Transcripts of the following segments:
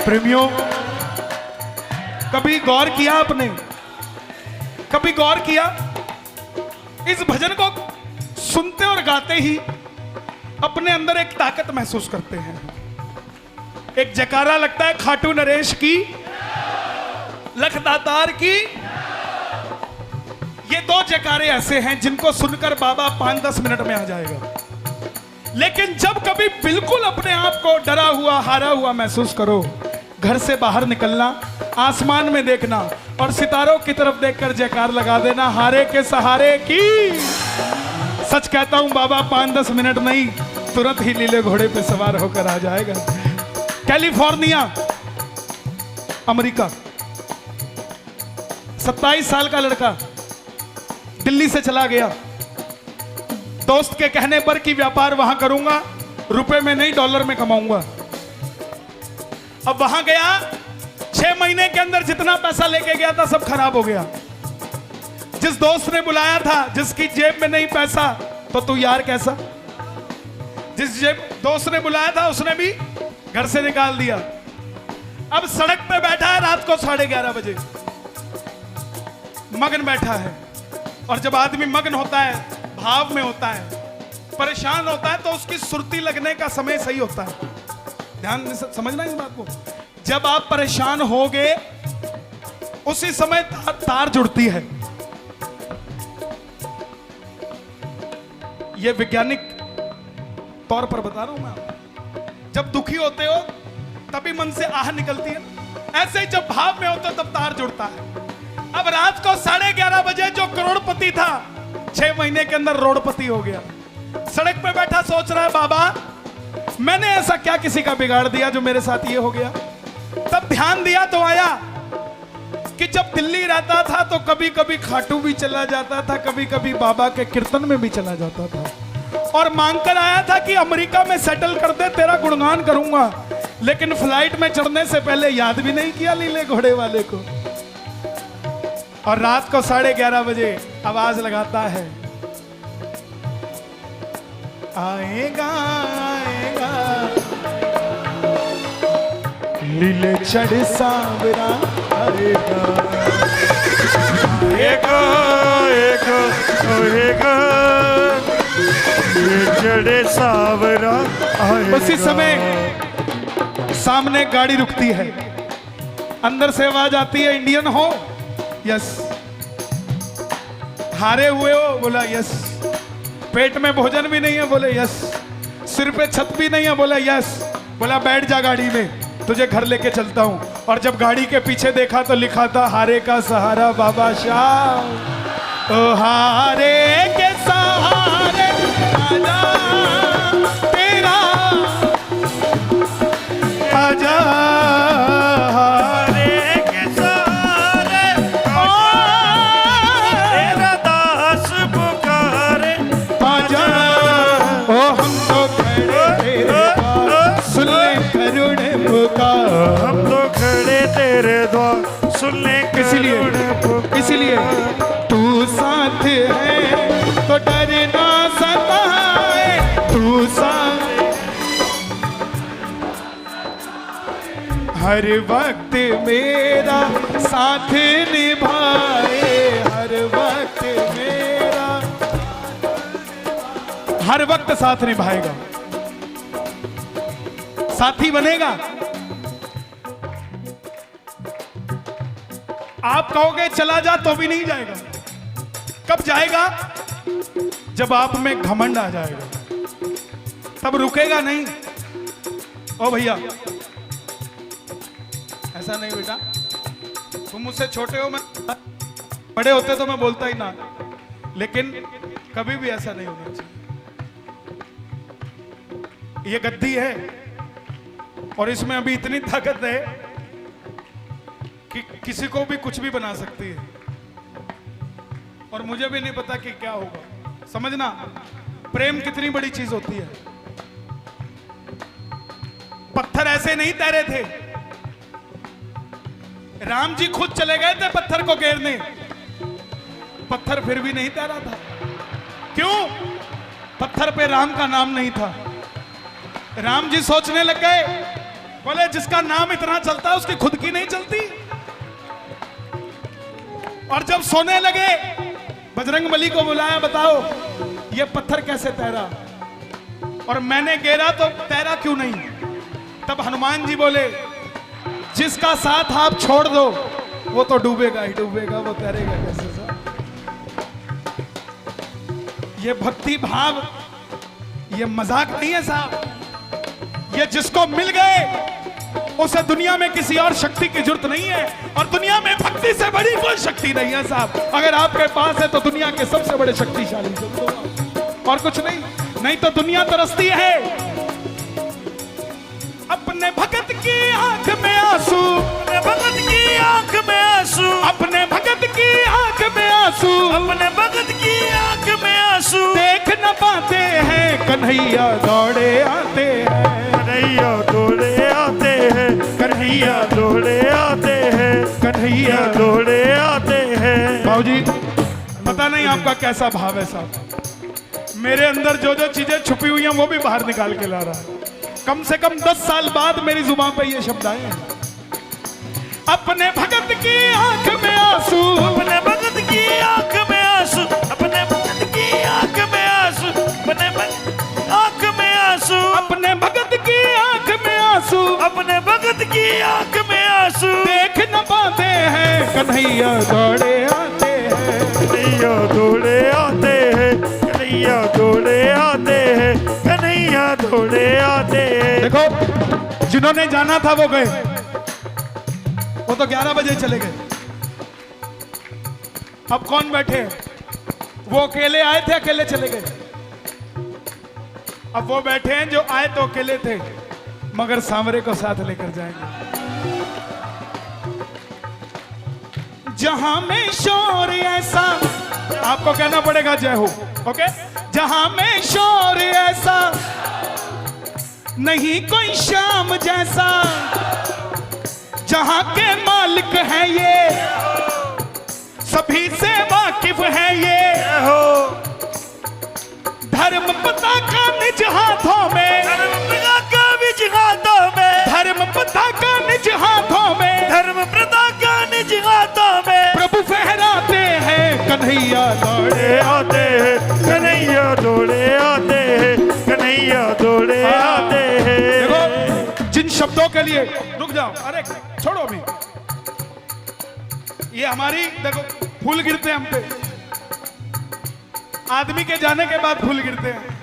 प्रेमियों, कभी गौर किया आपने, कभी गौर किया इस भजन को सुनते और गाते ही अपने अंदर एक ताकत महसूस करते हैं। एक जयकारा लगता है खाटू नरेश की, लखदातार की। ये दो जयकारे ऐसे हैं जिनको सुनकर बाबा 5-10 मिनट में आ जाएगा। लेकिन जब कभी बिल्कुल अपने आप को डरा हुआ, हारा हुआ महसूस करो, घर से बाहर निकलना, आसमान में देखना और सितारों की तरफ देखकर जयकार लगा देना, हारे के सहारे की। सच कहता हूं बाबा 5-10 मिनट नहीं, तुरंत ही नीले घोड़े पे सवार होकर आ जाएगा। कैलिफोर्निया, अमेरिका, 27 साल का लड़का दिल्ली से चला गया दोस्त के कहने पर कि व्यापार वहां करूंगा, रुपए में नहीं डॉलर में कमाऊंगा। अब वहां गया, 6 महीने के अंदर जितना पैसा लेके गया था सब खराब हो गया। जिस दोस्त ने बुलाया था, जिसकी जेब में नहीं पैसा, तो तू यार कैसा। जिस दोस्त ने बुलाया था उसने भी घर से निकाल दिया। अब सड़क पे बैठा है रात को 11:30 बजे, मगन बैठा है। और जब आदमी मगन होता है, भाव में होता है, परेशान होता है, तो उसकी सुरती लगने का समय सही होता है। ध्यान समझना इस बात को। जब आप परेशान होगे उसी समय तार जुड़ती है। यह वैज्ञानिक तौर पर बता रहा हूं मैं। जब दुखी होते हो तभी मन से आह निकलती है, ऐसे ही जब भाव में होते हो तब तार जुड़ता है। अब रात को 11:30 बजे जो करोड़पति था 6 महीने के अंदर रोडपति हो गया। सड़क पे बैठा सोच रहा है, बाबा मैंने ऐसा क्या किसी का बिगाड़ दिया जो मेरे साथ ये हो गया। तब ध्यान दिया तो आया कि जब दिल्ली रहता था तो कभी कभी खाटू भी चला जाता था, कभी कभी बाबा के कीर्तन में भी चला जाता था, और मांग कर आया था कि अमेरिका में सेटल कर दे, तेरा गुणगान करूंगा। लेकिन फ्लाइट में चढ़ने से पहले याद भी नहीं किया नीले घोड़े वाले को। और रात को 11:30 बजे आवाज लगाता है, आएगा आएगा लीले चढ़ सांवरा आएगा, आएगा आएगा आएगा लीले चढ़ सांवरा आएगा। उसी समय सामने गाड़ी रुकती है, अंदर से आवाज आती है, इंडियन हो? यस। हारे हुए हो? बोला यस। पेट में भोजन भी नहीं है? बोले यस। सिर पे छत भी नहीं है? बोला यस। बोला बैठ जा गाड़ी में, तुझे घर लेके चलता हूं। और जब गाड़ी के पीछे देखा तो लिखा था, हारे का सहारा बाबा शाह। ओ हारे के सहारे आजा तेरा, आजा इसलिए तू साथ है तो डर ना सताए, तू साथ हर वक्त मेरा साथ निभाए, हर वक्त मेरा हर वक्त साथ निभाएगा, साथी बनेगा। आप कहोगे चला जा तो भी नहीं जाएगा। कब जाएगा? जब आप में घमंड आ जाएगा, तब रुकेगा नहीं। ओ भैया ऐसा नहीं बेटा, तुम मुझसे छोटे हो, मैं बड़े होते तो मैं बोलता ही ना, लेकिन कभी भी ऐसा नहीं होना चाहिए। ये गद्दी है और इसमें अभी इतनी ताकत है कि किसी को भी कुछ भी बना सकती है। और मुझे भी नहीं पता कि क्या होगा। समझना, प्रेम कितनी बड़ी चीज होती है। पत्थर ऐसे नहीं तैरे थे, राम जी खुद चले गए थे पत्थर को घेरने, पत्थर फिर भी नहीं तैरा था। क्यों? पत्थर पे राम का नाम नहीं था। राम जी सोचने लग गए, बोले जिसका नाम इतना चलता है उसकी खुद की नहीं चलती। और जब सोने लगे बजरंगबली को बुलाया, बताओ ये पत्थर कैसे तैरा, और मैंने गिरा तो तैरा क्यों नहीं। तब हनुमान जी बोले जिसका साथ आप छोड़ दो वो तो डूबेगा ही डूबेगा, वो तैरेगा कैसे साहब। ये भक्ति भाव ये मजाक नहीं है साहब। ये जिसको मिल गए उसे दुनिया में किसी और शक्ति की जरूरत नहीं है, और दुनिया में भक्ति से बड़ी कोई शक्ति नहीं है साहब। अगर आपके पास है तो दुनिया के सबसे बड़े शक्तिशाली और कुछ नहीं, नहीं तो दुनिया तरसती है। अपने भगत की आंख में आंसू, अपने भगत की आंख में आंसू, अपने भगत की आंख में आंसू, अपने भगत की आंख में आंसू, देख न पाते हैं कन्हैया दौड़े आते हैं, कन्हैया दौड़े आते हैं, कन्हैया दौड़े आते हैं, कन्हैया दौड़े आते हैं। बाबूजी पता नहीं आपका कैसा भाव है साहब, मेरे अंदर जो जो चीजें छुपी हुई हैं वो भी बाहर निकाल के ला रहा है। कम से कम 10 साल बाद मेरी जुबान पे ये शब्द आए हैं। अपने भगत की आंख में आंसू, अपने भगत की आंख में आंसू, अपने भगत की आंख में आंसू, अपने आंख में आंसू, अपने भगत की आंख में आंसू, अपने भगत की आंख में आंसू, देख न पाते हैं कन्हैया दौड़े आते हैं, कन्हैया दौड़े आते हैं, कन्हैया दौड़े आते हैं, कन्हैया दौड़े आते हैं। देखो जिन्होंने जाना था वो गए, वो तो 11 बजे चले गए। अब कौन बैठे, वो अकेले आए थे अकेले चले गए। अब वो बैठे हैं जो आए तो अकेले थे मगर सांवरे को साथ लेकर जाएंगे। जहां में शोर ऐसा, आपको कहना पड़ेगा जय हो, ओके। जहां में शोर ऐसा नहीं कोई शाम जैसा, जहां के मालिक है ये सभी से वाकिफ है ये, धर्म पताका निज हाथों में, धर्म पताका निज हाथों में, धर्म पताका निज हाथों में, धर्म पताका निज हाथों में, प्रभु फहराते हैं कन्हैया दौड़े आते हैं, कन्हैया दौड़े आते हैं, कन्हैया दौड़े आते हैं। देखो जिन शब्दों के लिए, रुक जाओ, अरे छोड़ो अभी, ये हमारी देखो फूल गिरते हैं हम पे, आदमी के जाने के बाद फूल गिरते हैं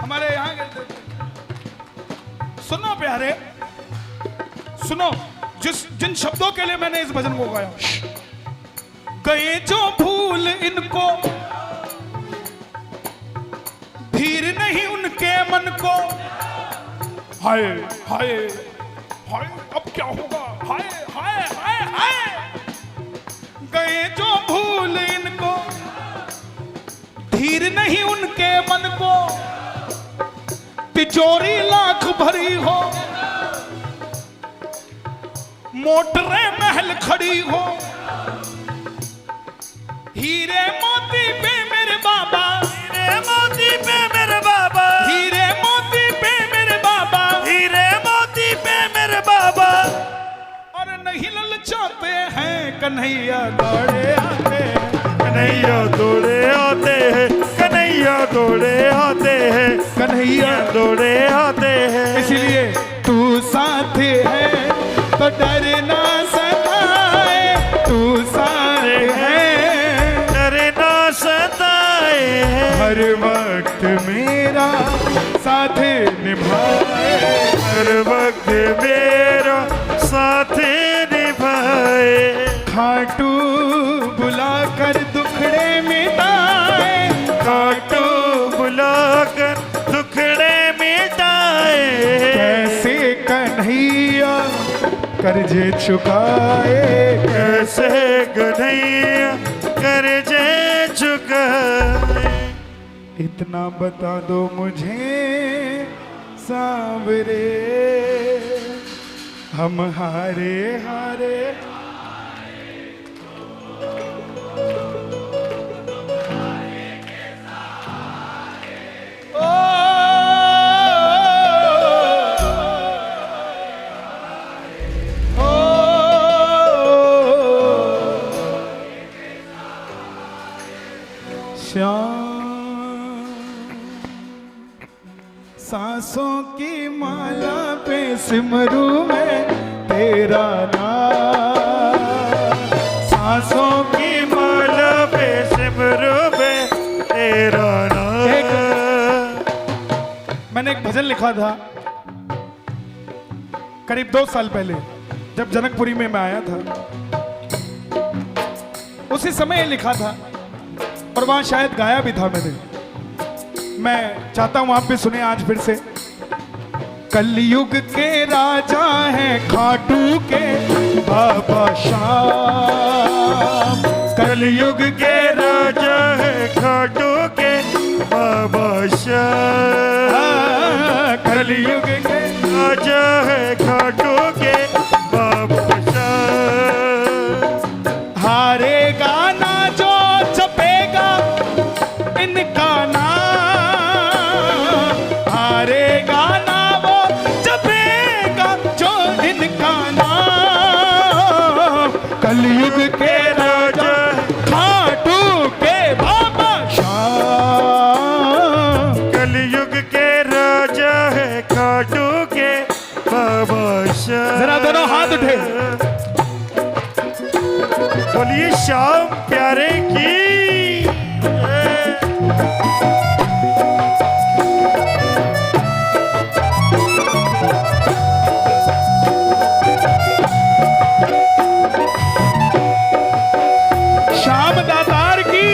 हमारे यहां गिरते हैं। सुनो प्यारे सुनो, जिन शब्दों के लिए मैंने इस भजन को गाया, गए जो भूल इनको धीर नहीं उनके मन को, हाय हाय हाय अब क्या होगा, हाय हाय हाय हाय, गए जो भूल इनको धीर नहीं उनके मन को, तिजोरी लाख भरी हो मोटरें महल खड़ी हो, हीरे मोती पे मेरे बाबा, हीरे मोती पे मेरे बाबा, हीरे मोती पे मेरे बाबा, हीरे मोती पे मेरे बाबा, और नहीं ललचाते हैं कन्हैया दौड़े आते हैं, कन्हैया दौड़े आते हैं, कन्हैया दौड़े आते हैं, कन्हैया दौड़े आते हैं। इसलिए तू साथ है तो डर ना सताए, तू साथ है डर ना सताए, हर वक्त मेरा साथ निभाए, हर वक्त मेरा साथ निभाए, खाटू बुलाकर दुखड़े मिटाए, खाटू बुलाकर दुखड़े मिटाए, कैसे कन्हैया कर्जे चुकाए, कैसे कन्हैया कर्जे चुकाए। इतना बता दो मुझे सांवरे, हम हारे हारे, ओ सांसों की माला पे सिमरू मैं तेरा नाम, सांसों की माला पे सिमरू में तेरा नाम। मैंने एक भजन लिखा था करीब 2 साल पहले, जब जनकपुरी में मैं आया था, उसी समय लिखा था और वहां शायद गाया भी था मैंने। मैं चाहता हूं आप भी सुने आज फिर से। कलयुग के राजा हैं खाटू के बाबा श्याम, कलयुग के राजा है खाटू के बाबा श्याम, कलयुग के राजा है खाटू के बाबा श्याम। हारेगा ना जो जपेगा इनका नाम, हारेगा ना वो जपेगा जो इनका नाम। कलयुग के राजा खाटू के बाबा श्याम, कलयुग के राजा है खाटू के बाबा श्याम। जरा दोनों हाथ उठे। बोलिए श्याम प्यारे की। श्याम दातार की।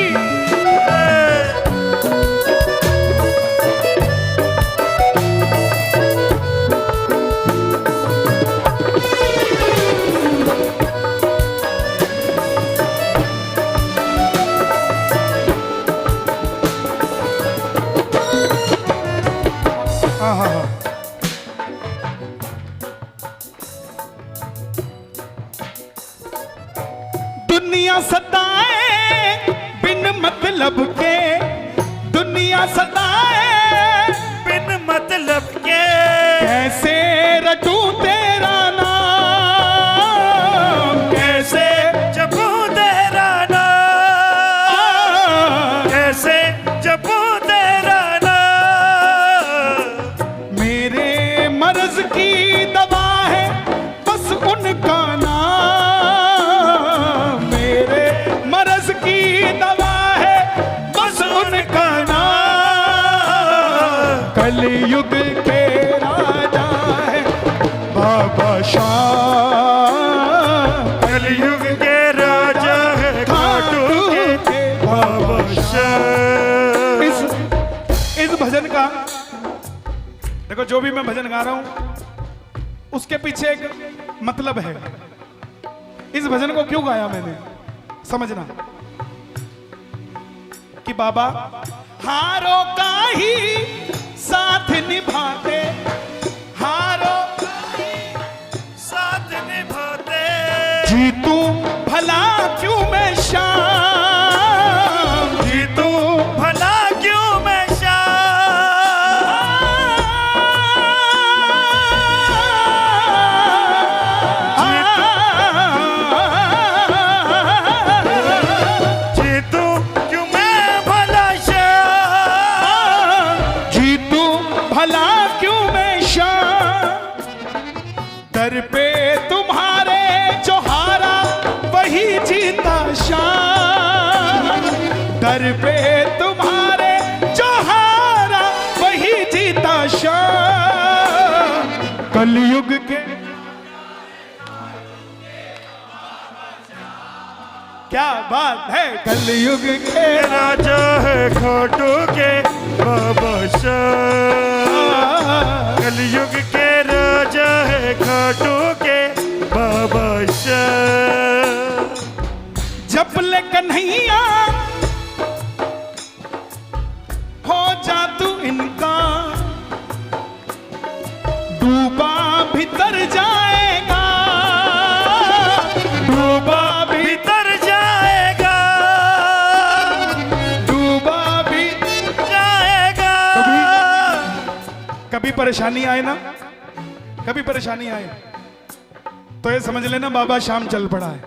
दुनिया सताए बिन मतलब के, दुनिया सताए बिन मतलब के, कैसे रटूं तेरा नाम, कैसे जपू तेरा नाम, कैसे जपू तेरा नाम। मेरे मर्ज की दवा है बस उनका नाम, मेरे मर्ज की दवा है बस उनका नाम। कलयुग के राजा है बाबा श्याम, कलयुग के राजा है खाटू के बाबा श्याम। इस भजन का देखो, जो भी मैं भजन गा रहा हूं उसके पीछे एक मतलब है। इस भजन को क्यों गाया मैंने, समझना कि बाबा हारों का ही साथ निभाते, हारों का ही साथ निभाते, जीतू भला क्यों मैं श्याम, जीतू भला क्यों मैं जीतू क्यों मैं भला श्याम, जीतू भला क्यों मैं श्याम। दर पे तुम्हारे जो हारा वही जीता श्याम, दर पे तुम्हारे जो हारा वही जीता श्याम। कलयुग के क्या बात है, कलयुग के राजा है खाटू के बाबा श्याम, कलयुग के राजा है खाटू के बाबा श्याम। जप ले कन्हैया हो जा तू इनका, डूबा भीतर जाएगा, डूबा भीतर जाएगा, डूबा भी जाएगा। कभी परेशानी आए ना, कभी परेशानी आए तो ये समझ लेना बाबा श्याम चल पड़ा है,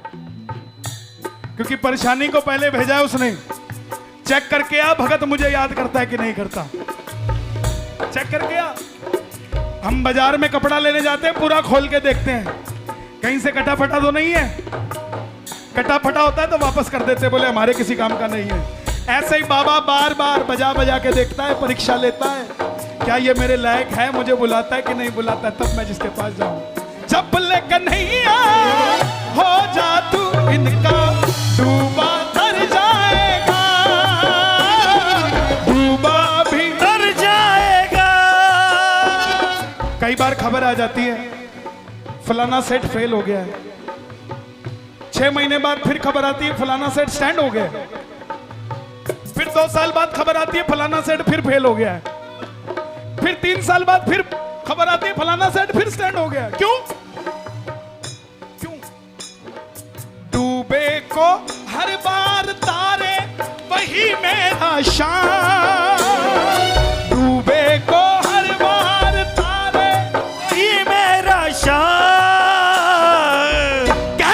क्योंकि परेशानी को पहले भेजा है उसने। चेक करके आ भगत मुझे याद करता है कि नहीं करता। चेक कर गया। हम बाजार में कपड़ा लेने जाते हैं, पूरा खोल के देखते हैं कहीं से कटा फटा तो नहीं है। कटा फटा होता है तो वापस कर देते, बोले हमारे किसी काम का नहीं है। ऐसे ही बाबा बार बार बजा बजा के देखता है, परीक्षा लेता है, क्या ये मेरे लायक है, मुझे बुलाता है कि नहीं बुलाता है, तब मैं जिसके पास जाऊं। जब ले कन्हैया हो जा तू इनका डूबा तर जाएगा, डूबा भी तर जाएगा। कई बार खबर आ जाती है फलाना सेट फेल हो गया है, 6 महीने बाद फिर खबर आती है फलाना सेट स्टैंड हो गया, फिर 2 साल बाद खबर आती है फलाना सेट फिर फेल हो गया है, फिर 3 साल बाद फिर खबर आती है फलाना सेट फिर स्टैंड हो गया। क्यों? क्यों? डूबे को हर बार तारे वही मेरा शान, डूबे को हर बार तारे वही मेरा शान। कह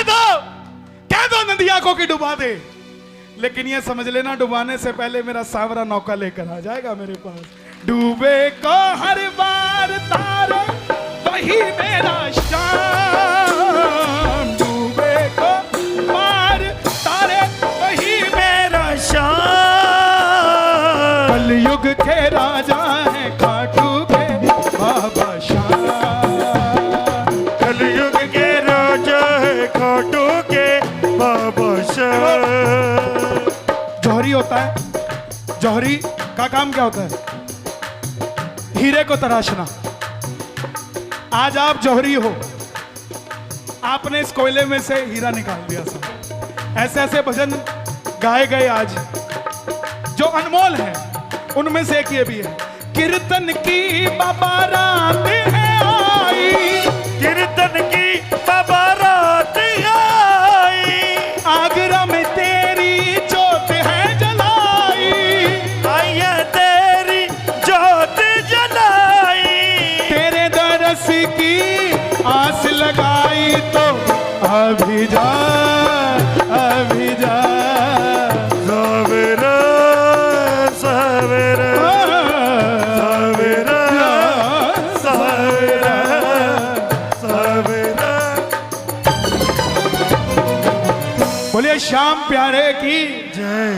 दो नदिया को कि डुबा दे, लेकिन ये समझ लेना डुबाने से पहले मेरा सांवरा नौका लेकर आ जाएगा मेरे पास। डूबे को हर बार तारे वही मेरा शान, डूबे को बार तारे वही मेरा शान। कलयुग के राजा हैं खाटू के बाबा शान, कलयुग के राजा है खाटू के बाबा शान। जौहरी होता है, जौहरी का काम क्या होता है? हीरे को तराशना। आज आप जौहरी हो, आपने इस कोयले में से हीरा निकाल दिया सब। ऐसे ऐसे भजन गाए गए आज जो अनमोल है, उनमें से एक ये भी है, कीर्तन की बाबा रात है आई, कीर्तन की बाबा रात आई, आगरा में तेरी जोत है जलाई, आई है तेरी जोत जलाई, तेरे दरस की आस लगाई तो अभी जा सवेरा सवेरा सवेरा सवेरा। बोलिए श्याम प्यारे की जय।